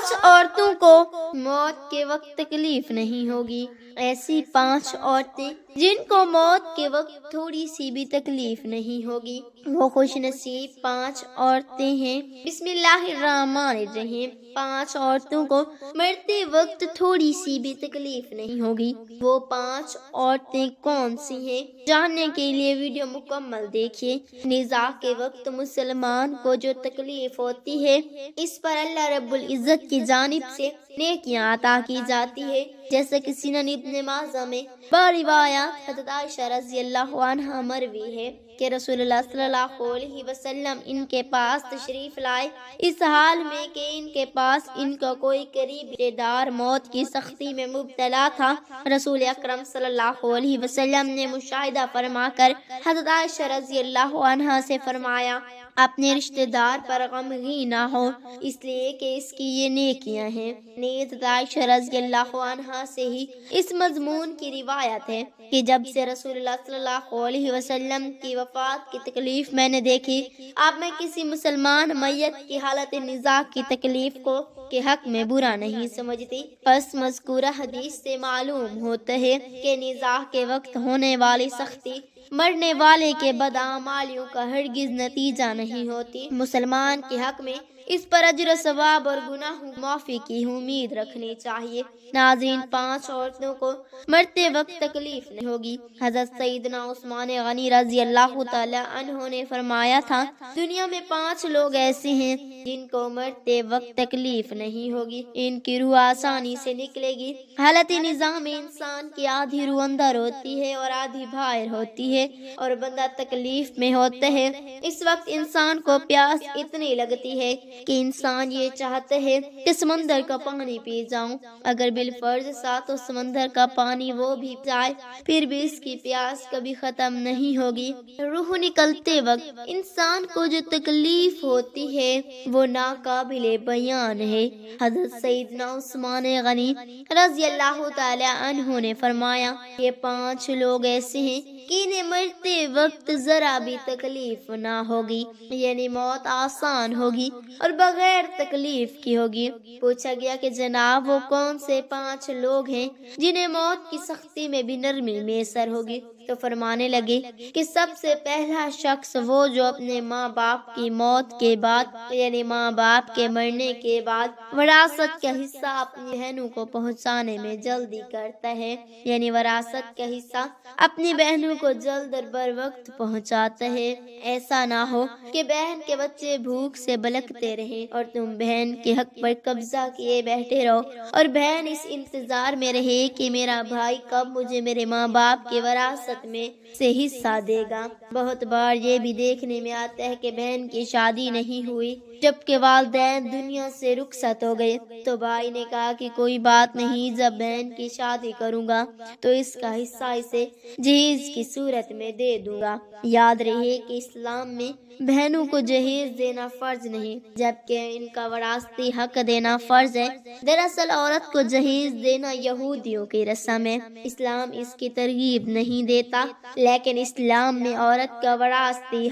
5 عورتوں کو موت کے وقت تکلیف نہیں ہوگی۔ ایسی 5 عورتیں جن کو موت کے وقت تھوڑی سی بھی تکلیف نہیں ہوگی، وہ خوش نصیب 5 عورتیں ہیں۔ بسم اللہ الرحمن الرحیم۔ 5 عورتوں کو مرتے وقت تھوڑی سی بھی تکلیف نہیں ہوگی، وہ 5 عورتیں کون سی ہیں؟ جاننے کے لیے ویڈیو مکمل دیکھیے۔ نزاع کے وقت مسلمان کو جو تکلیف ہوتی ہے، اس پر اللہ رب العزت کی جانب سے نیکیاں عطا کی جاتی ہے، جیسے کہ سنن ابن ماجہ میں بروایات حضرت عائشہ رضی اللہ عنہا مروی ہے کہ رسول اللہ صلی اللہ علیہ وسلم ان کے پاس تشریف لائے، اس حال میں کہ ان کے پاس ان کا کوئی قریبی رشتہ دار موت کی سختی میں مبتلا تھا۔ رسول اکرم صلی اللہ علیہ وسلم نے مشاہدہ فرما کر حضرت عائشہ رضی اللہ عنہا سے فرمایا، اپنے رشتہ دار پر غمگین نہ ہو، اس لیے کہ اس کی یہ نیکیاں ہیں۔ نیز عائشہ رضی اللہ عنہا سے ہی اس مضمون کی روایت ہے کہ جب سے رسول اللہ صلی اللہ علیہ وسلم کی وفات کی تکلیف میں نے دیکھی، اب میں کسی مسلمان میت کی حالت نزاع کی تکلیف کو کے حق میں برا نہیں سمجھتی۔ پس مذکورہ حدیث سے معلوم ہوتا ہے کہ نزاع کے وقت ہونے والی سختی مرنے والے کے بدعمالیوں کا ہرگز نتیجہ نہیں ہوتی۔ مسلمان کے حق میں اس پر اجر و ثواب اور گناہ معافی کی امید رکھنی چاہیے۔ ناظرین، 5 عورتوں کو مرتے وقت تکلیف نہیں ہوگی۔ حضرت سیدنا عثمان غنی رضی اللہ تعالی عنہ نے فرمایا تھا، دنیا میں 5 لوگ ایسے ہیں جن کو مرتے وقت تکلیف نہیں ہوگی، ان کی روح آسانی سے نکلے گی۔ حالت نزاع میں انسان کی آدھی روح اندر ہوتی ہے اور آدھی باہر ہوتی ہے، اور بندہ تکلیف میں ہوتا ہے۔ اس وقت انسان کو پیاس اتنی لگتی ہے کہ انسان یہ چاہتا ہے کہ سمندر کا پانی پی جاؤں۔ اگر بالفرض ساتوں سمندر کا پانی وہ بھی جائے، پھر بھی اس کی پیاس کبھی ختم نہیں ہوگی۔ روح نکلتے وقت انسان کو جو تکلیف ہوتی ہے وہ ناقابل بیان ہے۔ حضرت سیدنا عثمان غنی رضی اللہ تعالی عنہ نے فرمایا، یہ 5 لوگ ایسے ہیں کہ انہیں مرتے وقت ذرا بھی تکلیف نہ ہوگی، یعنی موت آسان ہوگی اور بغیر تکلیف کی ہوگی۔ پوچھا گیا کہ جناب وہ کون سے 5 لوگ ہیں جنہیں موت کی سختی میں بھی نرمی میسر ہوگی؟ تو فرمانے لگے کہ سب سے پہلا شخص وہ جو اپنے ماں باپ کی موت کے بعد، یعنی ماں باپ کے مرنے کے بعد وراثت کا حصہ اپنی بہنوں کو پہنچانے میں جلدی کرتا ہے، یعنی وراثت کا حصہ اپنی بہنوں کو جلد اور بر وقت پہنچاتا ہے۔ ایسا نہ ہو کہ بہن کے بچے بھوک سے بلکتے رہیں اور تم بہن کے حق پر قبضہ کیے بیٹھے رہو، اور بہن اس انتظار میں رہے کہ میرا بھائی کب مجھے میرے ماں باپ کی وراثت میں سے حصہ دے گا۔ بہت بار یہ بھی دیکھنے میں آتا ہے کہ بہن کی شادی نہیں ہوئی، جبکہ والدین دنیا سے رخصت ہو گئے، تو بھائی نے کہا کہ کوئی بات نہیں، جب بہن کی شادی کروں گا تو اس کا حصہ اسے جہیز کی صورت میں دے دوں گا۔ یاد رہے کہ اسلام میں بہنوں کو جہیز دینا فرض نہیں، جبکہ ان کا وراثتی حق دینا فرض ہے۔ دراصل عورت کو جہیز دینا یہودیوں کی رسم ہے، اسلام اس کی ترغیب نہیں دیتا، لیکن اسلام میں عورت کا وراثتی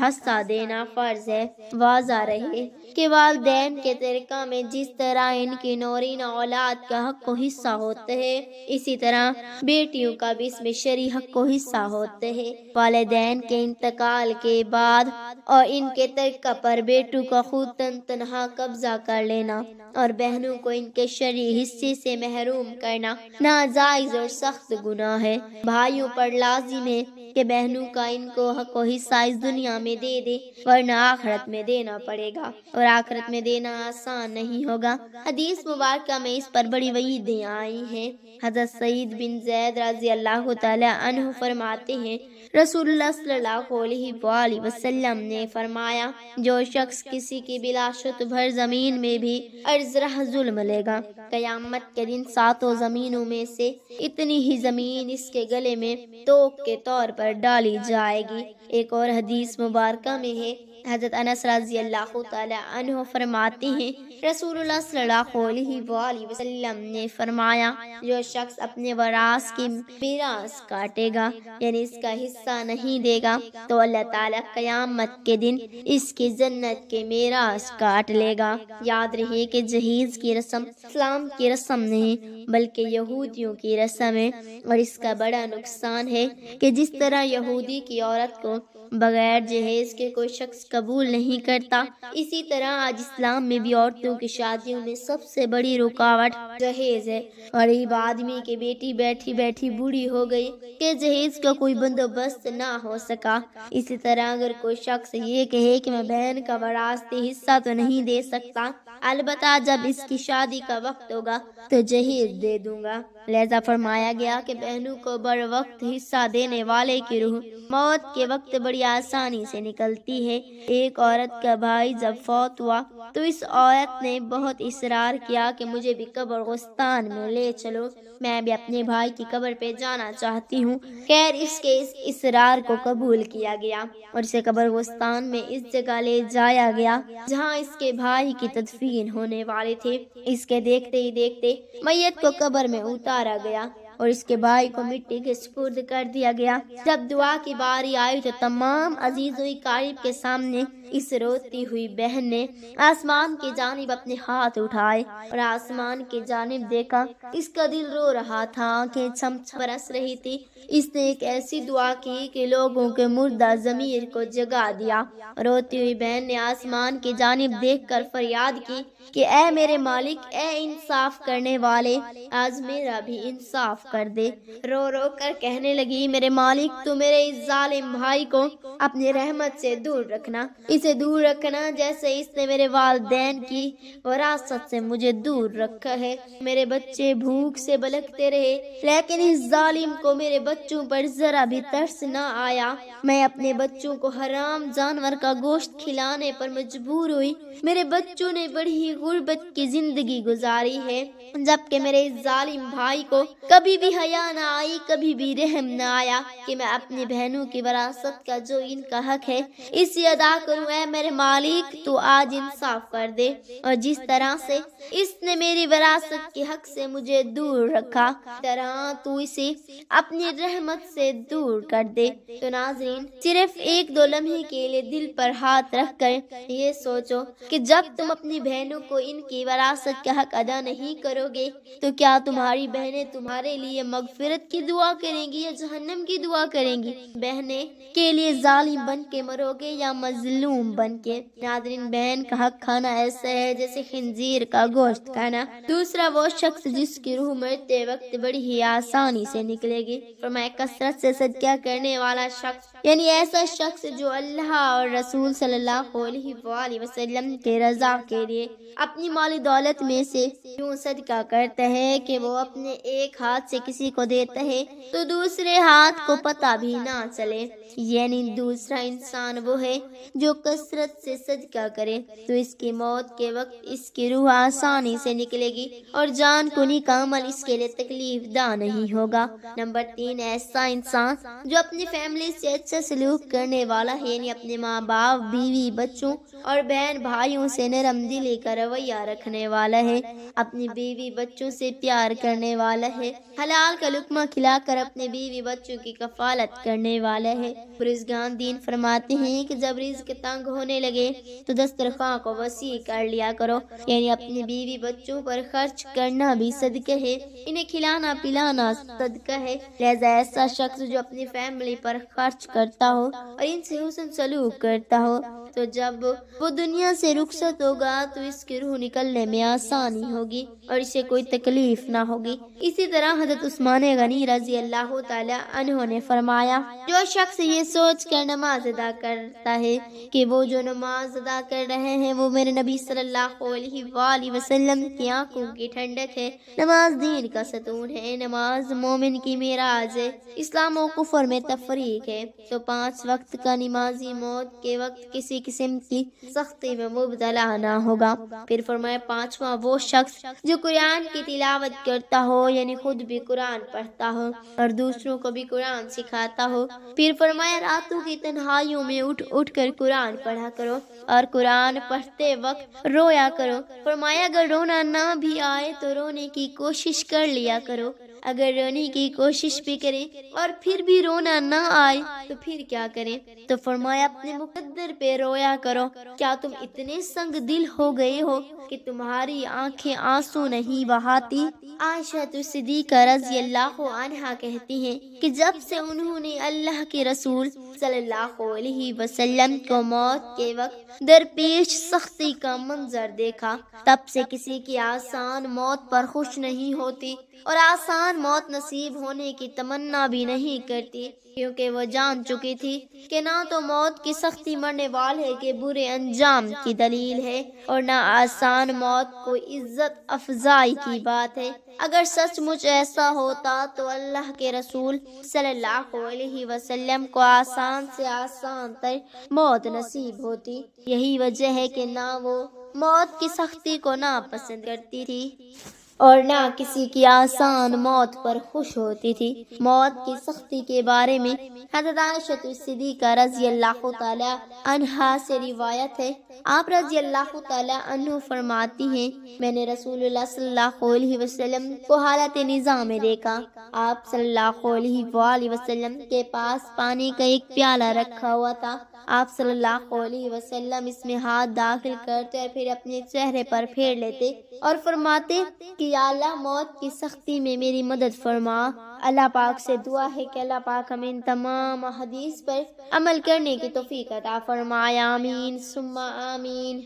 حصہ دینا فرض ہے۔ واضح رہے کہ والدین کے ترکہ میں جس طرح ان کی نورین اولاد کا حق و حصہ ہوتا ہے، اسی طرح بیٹیوں کا بھی اس میں شرعی حق و حصہ ہوتا ہے۔ والدین کے انتقال کے بعد اور ان کے ترکہ پر بیٹوں کا خود تنہا قبضہ کر لینا اور بہنوں کو ان کے شرعی حصے سے محروم کرنا ناجائز اور سخت گناہ ہے۔ بھائیوں پر لازم ہے کہ بہنوں کا ان کو حق و حصہ اس دنیا میں دے دے، ورنہ آخرت میں دینا پڑے گا، اور آخرت میں دینا آسان نہیں ہوگا۔ حدیث مبارکہ میں اس پر بڑی وعیدیں آئی ہیں۔ حضرت سعید بن زید رضی اللہ تعالی عنہ فرماتے ہیں، رسول اللہ صلی اللہ علیہ وآلہ وسلم نے فرمایا، جو شخص کسی کی بلا شتبہ زمین میں بھی ارزرہ ظلم لے گا، قیامت کے دن 7 زمینوں میں سے اتنی ہی زمین اس کے گلے میں توق کے طور پر ڈالی جائے گی۔ ایک اور حدیث مبارکہ میں ہے حضرت انس رضی اللہ تعالی عنہ فرماتے ہیں رسول اللہ صلی اللہ علیہ وآلہ وسلم نے فرمایا جو شخص اپنے وراث کی میراث کاٹے گا یعنی اس کا حصہ نہیں دے گا تو اللہ تعالیٰ قیامت کے دن اس کی جنت کے میراث کاٹ لے گا۔ یاد رہے کہ جہیز کی رسم اسلام کی رسم نہیں بلکہ یہودیوں کی رسم ہے، اور اس کا بڑا نقصان ہے کہ جس طرح یہودی کی عورت کو بغیر جہیز کے کوئی شخص قبول نہیں کرتا، اسی طرح آج اسلام میں بھی عورتوں کی شادیوں میں سب سے بڑی رکاوٹ جہیز ہے۔ غریب آدمی کی بیٹی بیٹھی بیٹھی بوڑھی ہو گئی کہ جہیز کا کوئی بندوبست نہ ہو سکا۔ اسی طرح اگر کوئی شخص یہ کہے کہ میں بہن کا وراثتی حصہ تو نہیں دے سکتا، البتہ جب اس کی شادی کا وقت ہوگا تو جہیز دے دوں گا، لہذا فرمایا گیا کہ بہنوں کو بر وقت حصہ دینے والے کی روح موت کے وقت بڑی آسانی سے نکلتی ہے۔ ایک عورت کا بھائی جب فوت ہوا تو اس عورت نے بہت اصرار کیا کہ مجھے بھی قبرستان میں لے چلو، میں بھی اپنے بھائی کی قبر پہ جانا چاہتی ہوں۔ خیر اس کے اس اصرار کو قبول کیا گیا اور اسے قبرستان میں اس جگہ لے جایا گیا جہاں اس کے بھائی کی تدفین ہونے والے تھے۔ اس کے دیکھتے ہی دیکھتے میت کو قبر میں اتارا گیا اور اس کے بھائی کو مٹی کے سپرد کر دیا گیا۔ جب دعا کی باری آئی تو تمام عزیز و اقارب کے سامنے اس روتی ہوئی بہن نے آسمان کی جانب اپنے ہاتھ اٹھائے اور آسمان کی جانب دیکھا۔ اس کا دل رو رہا تھا، آنکھیں چھم چھم برس رہی تھی۔ اس نے ایک ایسی دعا کی کہ لوگوں کے مردہ ضمیر کو جگا دیا۔ روتی ہوئی بہن نے آسمان کی جانب دیکھ کر فریاد کی کہ اے میرے مالک، اے انصاف کرنے والے، آج میرا بھی انصاف کر دے۔ رو رو کر کہنے لگی میرے مالک تو میرے اس ظالم بھائی کو اپنی رحمت سے دور رکھنا، اسے دور رکھنا جیسے اس نے میرے والدین کی وراثت سے مجھے دور رکھا ہے۔ میرے بچے بھوک سے بلکتے رہے لیکن اس ظالم کو میرے بچوں پر ذرا بھی ترس نہ آیا۔ میں اپنے بچوں کو حرام جانور کا گوشت کھلانے پر مجبور ہوئی۔ میرے بچوں نے بڑی غربت کی زندگی گزاری ہے، جبکہ میرے اس ظالم بھائی کو کبھی بھی حیا نہ آئی، کبھی بھی رحم نہ آیا کہ میں اپنی بہنوں کی وراثت کا جو ان کا حق ہے اسے ادا کروں۔ اے میرے مالک تو آج انصاف کر دے، اور جس طرح سے اس نے میری وراثت کے حق سے مجھے دور رکھا طرح تو اسے اپنی رحمت سے دور کر دے۔ تو ناظرین صرف ایک دو لمحے کے لیے دل پر ہاتھ رکھ کر یہ سوچو کہ جب تم اپنی بہنوں کو ان کی وراثت کا حق ادا نہیں کرو گے تو کیا تمہاری بہنیں تمہارے لیے مغفرت کی دعا کریں گی یا جہنم کی دعا کریں گی؟ بہنیں کے لیے ظالم بن کے مرو گے یا مظلوم بن کے؟ ناظرین بہن کا حق کھانا ایسا ہے جیسے خنزیر کا گوشت کھانا۔ دوسرا وہ شخص جس کی روح مرتے وقت بڑی ہی آسانی سے نکلے گی، فرمایا کثرت سے صدقہ کرنے والا شخص، یعنی ایسا شخص جو اللہ اور رسول صلی اللہ علیہ وآلہ وسلم کے رضا کے لیے اپنی مالی دولت میں سے یوں صدقہ کرتا ہے کہ وہ اپنے ایک ہاتھ سے کسی کو دیتا ہے تو دوسرے ہاتھ کو پتہ بھی نہ چلے، یعنی دوسرا انسان وہ ہے جو کثرت سے صدقہ کرے تو اس کی موت کے وقت اس کی روح آسانی سے نکلے گی اور جان کنی کا عمل اس کے لیے تکلیف دہ نہیں ہوگا۔ نمبر 3 ایسا انسان جو اپنی فیملی سے اچھا سلوک کرنے والا ہے، یعنی اپنے ماں باپ، بیوی، بچوں اور بہن بھائیوں سے نرم دلی کا رویہ رکھنے والا ہے، اپنی بیوی بچوں سے پیار کرنے والا ہے، حلال کا لقمہ کھلا کر اپنے بیوی بچوں کی کفالت کرنے والا ہے۔ بزرگان دین فرماتے ہیں کہ جب رزق تنگ ہونے لگے تو دسترخواں کو وسیع کر لیا کرو، یعنی اپنی بیوی بچوں پر خرچ کرنا بھی صدقہ ہے، انہیں کھلانا پلانا صدقہ ہے۔ لہذا ایسا شخص جو اپنی فیملی پر خرچ کرتا ہو اور ان سے حسن سلوک کرتا ہو تو جب وہ دنیا سے رخصت ہوگا تو اس کی روح نکلنے میں آسانی ہوگی اور اسے کوئی تکلیف نہ ہوگی۔ اسی طرح حضرت عثمان غنی رضی اللہ تعالی عنہ نے فرمایا جو شخص یہ سوچ کر نماز ادا کرتا ہے کہ وہ جو نماز ادا کر رہے ہیں وہ میرے نبی صلی اللہ علیہ وآلہ وسلم کی آنکھوں کی ٹھنڈک ہے، نماز دین کا ستون ہے، نماز مومن کی معراج ہے، اسلام و کفر میں تفریق ہے، تو 5 وقت کا نمازی موت کے وقت کسی قسم کی سختی میں مبتلا نہ ہوگا۔ پھر فرمایا پانچواں وہ شخص جو قرآن کی تلاوت کرتا ہو، یعنی خود بھی قرآن پڑھتا ہو اور دوسروں کو بھی قرآن سکھاتا ہو۔ پھر فرمایا راتوں کی تنہائیوں میں اٹھ اٹھ کر قرآن پڑھا کرو اور قرآن پڑھتے وقت رویا کرو۔ فرمایا اگر رونا نہ بھی آئے تو رونے کی کوشش کر لیا کرو، اگر رونے کی کوشش بھی کریں اور پھر بھی رونا نہ آئے تو پھر کیا کریں؟ تو فرمایا اپنے مقدر پہ رویا کرو۔ کیا تم اتنے سنگ دل ہو گئے ہو کہ تمہاری آنکھیں آنسو نہیں بہاتی؟ عائشہ صدیقہ رضی اللہ عنہا کہتی ہیں کہ جب سے انہوں نے اللہ کے رسول صلی اللہ علیہ وسلم کو موت کے وقت درپیش سختی کا منظر دیکھا، تب سے کسی کی آسان موت پر خوش نہیں ہوتی اور آسان موت نصیب ہونے کی تمنا بھی نہیں کرتی، کیونکہ وہ جان چکی تھی کہ نہ تو موت کی سختی مرنے والے کے برے انجام کی دلیل ہے اور نہ آسان موت کوئی عزت افزائی کی بات ہے۔ اگر سچ مچ ایسا ہوتا تو اللہ کے رسول صلی اللہ علیہ وسلم کو آسان سے آسان تر موت نصیب ہوتی۔ یہی وجہ ہے کہ نہ وہ موت کی سختی کو ناپسند کرتی تھی اور نہ کسی کی آسان موت پر خوش ہوتی تھی۔ موت کی سختی کے بارے میں حضرت عائشہ صدیقہ رضی اللہ تعالی عنہا سے روایت ہے، آپ رضی اللہ تعالی عنہ فرماتی ہیں میں نے رسول اللہ صلی اللہ علیہ وسلم کو حالت نظام میں دیکھا۔ آپ صلی اللہ علیہ وآلہ وسلم کے پاس پانی کا ایک پیالہ رکھا ہوا تھا۔ آپ صلی اللہ علیہ وسلم اس میں ہاتھ داخل کرتے اور پھر اپنے چہرے پر پھیر لیتے اور فرماتے کہ یا اللہ موت کی سختی میں میری مدد فرما۔ اللہ پاک سے دعا ہے کہ اللہ پاک ہمیں ان تمام حدیث پر عمل کرنے کی توفیق عطا فرمائے، آمین ثم آمین۔